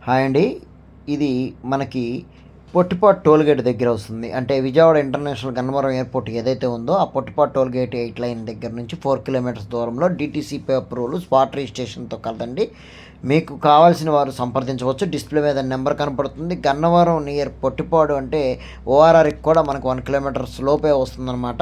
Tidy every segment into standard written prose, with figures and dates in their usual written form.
Hi అండి. ఇది మనకి పొట్టిపాడు టోల్‌గేట్ దగ్గర వస్తుంది. అంటే విజయవాడ ఇంటర్నేషనల్ గన్నవరం ఎయిర్‌పోర్ట్ ఏదైతే ఉందో, ఆ పొట్టిపాడు టోల్‌గేట్ 8 లైన్ దగ్గర నుంచి 4 కిలోమీటర్స్ దూరంలో డీటీసీపీ అప్రూవల్ స్పాట్ రిజిస్ట్రేషన్‌తో కలదండి. మీకు కావాల్సిన వారు సంప్రదించవచ్చు. డిస్‌ప్లే మీద నెంబర్ కనపడుతుంది. గన్నవరం నియర్ పొట్టిపాడు అంటే ఓఆర్ఆర్‌కి కూడా మనకు 1 కిలోమీటర్స్ లోపే వస్తుందనమాట.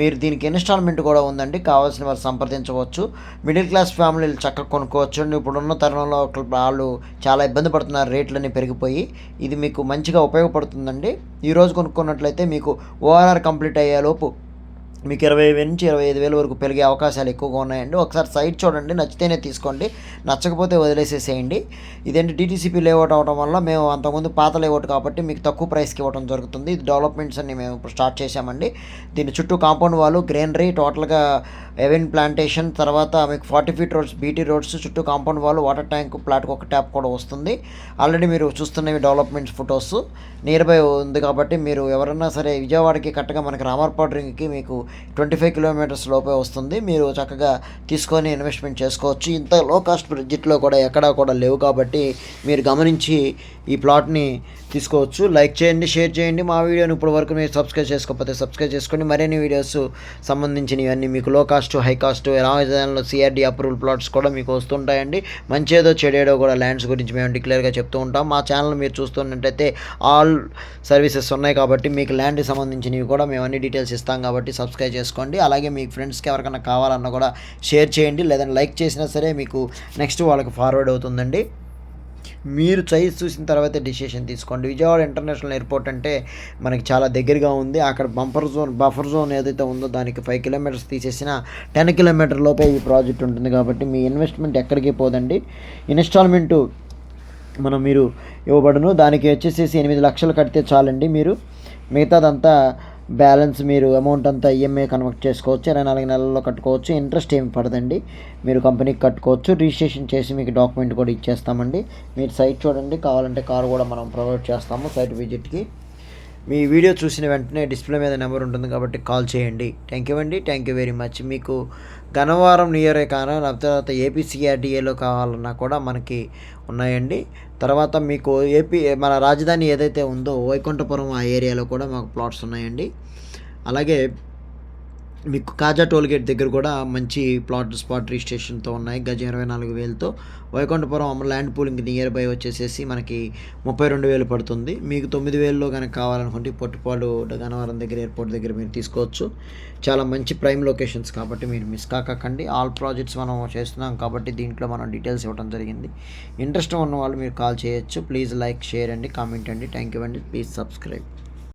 మీరు దీనికి ఇన్‌స్టాల్‌మెంట్ కూడా ఉందండి. కావాల్సిన వారు సంప్రదించవచ్చు. మిడిల్ క్లాస్ ఫ్యామిలీలు చక్కగా కొనుక్కోవచ్చండి. ఇప్పుడున్న తరుణంలో వాళ్ళు చాలా ఇబ్బంది పడుతున్నారు, రేట్లన్నీ పెరిగిపోయి. ఇది మీకు మంచిగా ఉపయోగపడుతుందండి. ఈరోజు కొనుక్కున్నట్లయితే మీకు ఓఆర్ఆర్ కంప్లీట్ అయ్యేలోపు మీకు 20,000 నుంచి 25,000 వరకు పెరిగే అవకాశాలు ఎక్కువగా ఉన్నాయండి. ఒకసారి సైట్ చూడండి, నచ్చితేనే తీసుకోండి, నచ్చకపోతే వదిలేసేసేయండి. ఇదేంటి డీటీసీపీ లేఅవుట్ అవ్వడం వల్ల మేము అంతకుముందు పాత లేఅవుట్ కాబట్టి మీకు తక్కువ ప్రైస్కి ఇవ్వడం జరుగుతుంది. ఇది డెవలప్మెంట్స్ అన్ని మేము ఇప్పుడు స్టార్ట్ చేశామండి. దీని చుట్టూ కాంపౌండ్ వాళ్ళు గ్రీనరీ టోటల్గా ఎవెన్ ప్లాంటేషన్, తర్వాత మీకు 40 ఫీట్ రోడ్స్, బీటీ రోడ్స్, చుట్టూ కాంపౌండ్ వాళ్ళు, వాటర్ ట్యాంక్, ప్లాట్కి ఒక ట్యాప్ కూడా వస్తుంది. ఆల్రెడీ మీరు చూస్తున్నవి డెవలప్మెంట్స్ ఫొటోస్ నియర్ బై ఉంది కాబట్టి మీరు ఎవరన్నా సరే విజయవాడకి కరెక్ట్గా మనకి రామర్పాడు రింగ్కి మీకు 25 కిలోమీటర్స్ లోపే వస్తుంది. మీరు చక్కగా తీసుకొని ఇన్వెస్ట్మెంట్ చేసుకోవచ్చు. ఇంత లో కాస్ట్ బడ్జెట్లో కూడా ఎక్కడా కూడా లేవు కాబట్టి మీరు గమనించి ఈ ప్లాట్ని తీసుకోవచ్చు. లైక్ చేయండి, షేర్ చేయండి. మా వీడియోని ఇప్పుడు వరకు మీరు సబ్స్క్రైబ్ చేసుకోకపోతే సబ్స్క్రైబ్ చేసుకోండి. మరిన్ని వీడియోస్ సంబంధించినవన్నీ మీకు లో కాస్ట్, హై కాస్ట్, రాజధానిలో సిఆర్డీ అప్రూవల్ ప్లాట్స్ కూడా మీకు వస్తుంటాయండి. మంచేదో చెడేదో కూడా ల్యాండ్స్ గురించి మేము డిక్లేర్గా చెప్తూ ఉంటాం. మా ఛానల్ మీరు చూస్తున్నట్టయితే ఆల్ సర్వీసెస్ ఉన్నాయి కాబట్టి మీకు ల్యాండ్కి సంబంధించినవి కూడా మేము అన్ని డీటెయిల్స్ ఇస్తాం కాబట్టి సబ్స్క్రైబ్ చేసుకోండి. అలాగే మీ ఫ్రెండ్స్కి ఎవరికైనా కావాలన్నా కూడా షేర్ చేయండి. లేదంటే లైక్ చేసినా సరే మీకు నెక్స్ట్ వాళ్ళకి ఫార్వర్డ్ అవుతుందండి. మీరు సైజ్ చూసిన తర్వాతే డిసిషన్ తీసుకోండి. విజయవాడ ఇంటర్నేషనల్ ఎయిర్పోర్ట్ అంటే మనకి చాలా దగ్గరగా ఉంది. అక్కడ బఫర్ జోన్ ఏదైతే ఉందో దానికి 5 కిలోమీటర్స్ తీసేసిన 10 కిలోమీటర్ లోపే ఈ ప్రాజెక్ట్ ఉంటుంది కాబట్టి మీ ఇన్వెస్ట్మెంట్ ఎక్కడికి పోదండి. ఇన్స్టాల్మెంటు మీరు ఇవ్వబడును. దానికి వచ్చేసేసి 8 లక్షలు కడితే చాలండి. మీరు మిగతాదంతా బ్యాలెన్స్ మీరు అమౌంట్ అంతా ఈఎంఐ కన్వర్ట్ చేసుకోవచ్చు. 24 నెలల్లో కట్టుకోవచ్చు. ఇంట్రెస్ట్ ఏమి పడదండి. మీరు కంపెనీకి కట్టుకోవచ్చు. రిజిస్ట్రేషన్ చేసి మీకు డాక్యుమెంట్ కూడా ఇచ్చేస్తామండి. మీరు సైట్ చూడండి, కావాలంటే కారు కూడా మనం ప్రొవైడ్ చేస్తాము సైట్ విజిట్కి. మీ వీడియో చూసిన వెంటనే డిస్ప్లే మీద నెంబర్ ఉంటుంది కాబట్టి కాల్ చేయండి. థ్యాంక్ యూ అండి. Thank you very much. మీకు గన్నవరం నియరే కానీ తర్వాత ఏపీసీఆర్డీఏలో కావాలన్నా కూడా మనకి ఉన్నాయండి. తర్వాత మీకు మన రాజధాని ఏదైతే ఉందో వైకుంఠపురం ఆ ఏరియాలో కూడా మాకు ప్లాట్స్ ఉన్నాయండి. అలాగే మీకు కాజా టోల్గేట్ దగ్గర కూడా మంచి స్పాట్ రిజిస్ట్రేషన్తో ఉన్నాయి. గజం 24,000తో. Vaikunthapuram land pooling near by వచ్చేసేసి మనకి 32,000 పడుతుంది. మీకు 9,000లో కనుక కావాలనుకుంటే పొట్టిపాడు గన్నవరం దగ్గర ఎయిర్పోర్ట్ దగ్గర మీరు తీసుకోవచ్చు. చాలా మంచి ప్రైమ్ లొకేషన్స్ కాబట్టి మీరు మిస్ కాకండి. ఆల్ ప్రాజెక్ట్స్ మనం చేస్తున్నాం కాబట్టి దీంట్లో మనం డీటెయిల్స్ ఇవ్వడం జరిగింది. ఇంట్రెస్ట్ ఉన్న వాళ్ళు మీరు కాల్ చేయొచ్చు. ప్లీజ్ లైక్, షేర్ అండి, కామెంట్ అండి. థ్యాంక్ యూ అండి. Please subscribe.